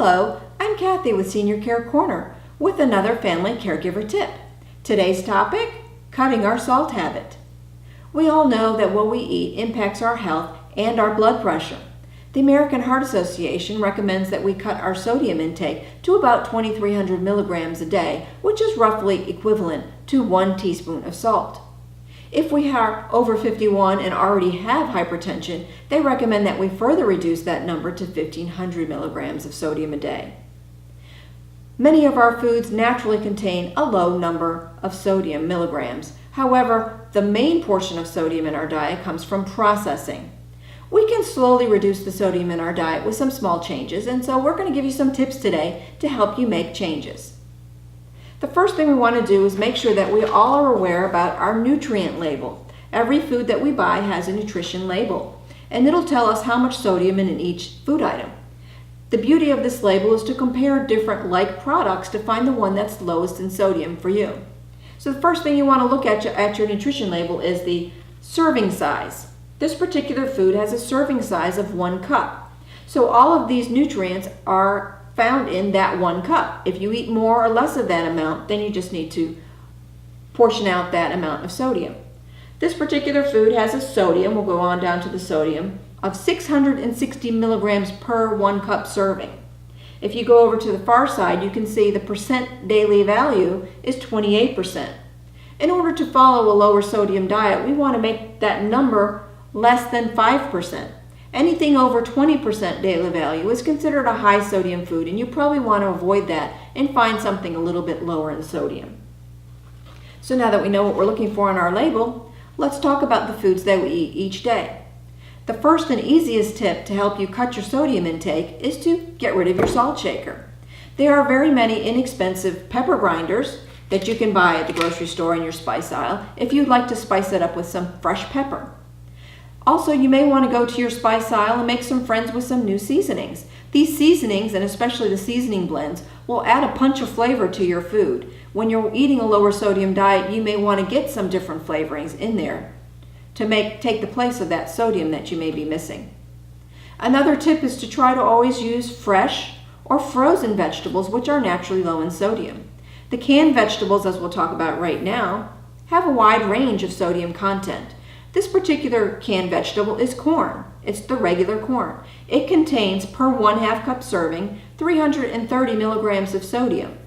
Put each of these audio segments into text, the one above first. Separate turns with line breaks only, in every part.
Hello, I'm Kathy with Senior Care Corner with another family caregiver tip. Today's topic, cutting our salt habit. We all know that what we eat impacts our health and our blood pressure. The American Heart Association recommends that we cut our sodium intake to about 2,300 milligrams a day, which is roughly equivalent to 1 teaspoon of salt. If we are over 51 and already have hypertension, they recommend that we further reduce that number to 1,500 milligrams of sodium a day. Many of our foods naturally contain a low number of sodium milligrams. However, the main portion of sodium in our diet comes from processing. We can slowly reduce the sodium in our diet with some small changes, and so we're going to give you some tips today to help you make changes. The first thing we want to do is make sure that we all are aware about our nutrient label. Every food that we buy has a nutrition label, and it'll tell us how much sodium in each food item. The beauty of this label is to compare different like products to find the one that's lowest in sodium for you. So the first thing you want to look at your nutrition label is the serving size. This particular food has a serving size of 1 cup. So all of these nutrients are found in that 1 cup. If you eat more or less of that amount, then you just need to portion out that amount of sodium. This particular food has a sodium, we'll go on down to the sodium, of 660 milligrams per 1 cup serving. If you go over to the far side, you can see the percent daily value is 28%. In order to follow a lower sodium diet, we want to make that number less than 5%. Anything over 20% daily value is considered a high sodium food, and you probably want to avoid that and find something a little bit lower in sodium. So now that we know what we're looking for on our label, let's talk about the foods that we eat each day. The first and easiest tip to help you cut your sodium intake is to get rid of your salt shaker. There are very many inexpensive pepper grinders that you can buy at the grocery store in your spice aisle if you'd like to spice it up with some fresh pepper. Also, you may want to go to your spice aisle and make some friends with some new seasonings. These seasonings, and especially the seasoning blends, will add a punch of flavor to your food. When you're eating a lower sodium diet, you may want to get some different flavorings in there to take the place of that sodium that you may be missing. Another tip is to try to always use fresh or frozen vegetables, which are naturally low in sodium. The canned vegetables, as we'll talk about right now, have a wide range of sodium content. This particular canned vegetable is corn. It's the regular corn. It contains, per 1/2 cup serving, 330 milligrams of sodium.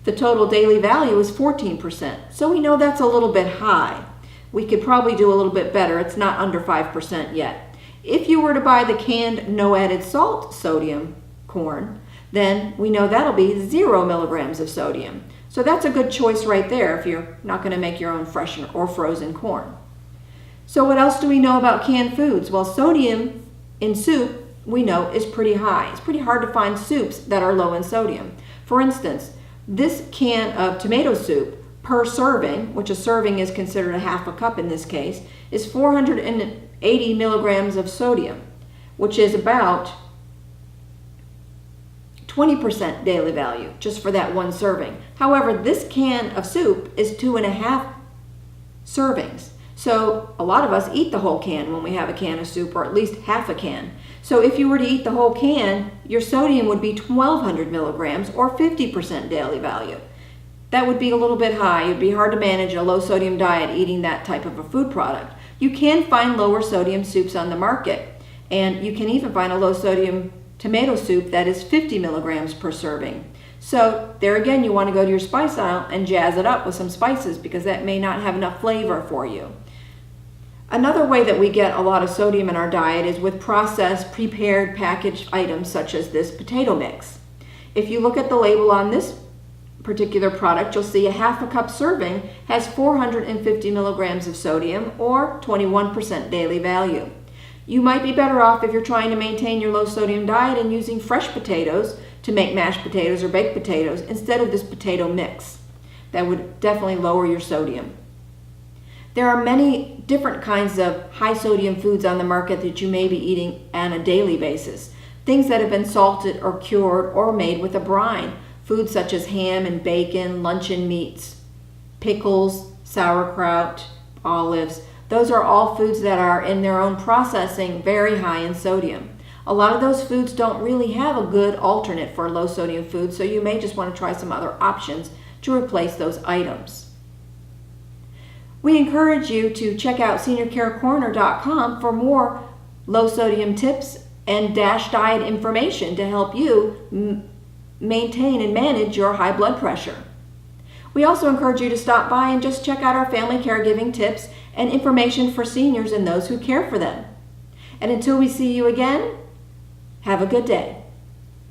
The total daily value is 14%, so we know that's a little bit high. We could probably do a little bit better. It's not under 5% yet. If you were to buy the canned no added salt sodium corn, then we know that'll be 0 milligrams of sodium. So that's a good choice right there if you're not going to make your own fresh or frozen corn. So what else do we know about canned foods? Well, sodium in soup, we know, is pretty high. It's pretty hard to find soups that are low in sodium. For instance, this can of tomato soup per serving, which a serving is considered a 1/2 cup in this case, is 480 milligrams of sodium, which is about 20% daily value just for that one serving. However, this can of soup is 2.5 servings. So a lot of us eat the whole can when we have a can of soup, or at least half a can. So if you were to eat the whole can, your sodium would be 1,200 milligrams or 50% daily value. That would be a little bit high. It would be hard to manage a low sodium diet eating that type of a food product. You can find lower sodium soups on the market, and you can even find a low sodium tomato soup that is 50 milligrams per serving. So there again, you want to go to your spice aisle and jazz it up with some spices because that may not have enough flavor for you. Another way that we get a lot of sodium in our diet is with processed, prepared, packaged items such as this potato mix. If you look at the label on this particular product, you'll see a 1/2 cup serving has 450 milligrams of sodium or 21% daily value. You might be better off if you're trying to maintain your low sodium diet and using fresh potatoes to make mashed potatoes or baked potatoes instead of this potato mix. That would definitely lower your sodium. There are many different kinds of high sodium foods on the market that you may be eating on a daily basis. Things that have been salted or cured or made with a brine. Foods such as ham and bacon, luncheon meats, pickles, sauerkraut, olives. Those are all foods that are in their own processing very high in sodium. A lot of those foods don't really have a good alternate for low sodium food, so you may just want to try some other options to replace those items. We encourage you to check out seniorcarecorner.com for more low sodium tips and DASH diet information to help you maintain and manage your high blood pressure. We also encourage you to stop by and just check out our family caregiving tips and information for seniors and those who care for them. And until we see you again, have a good day.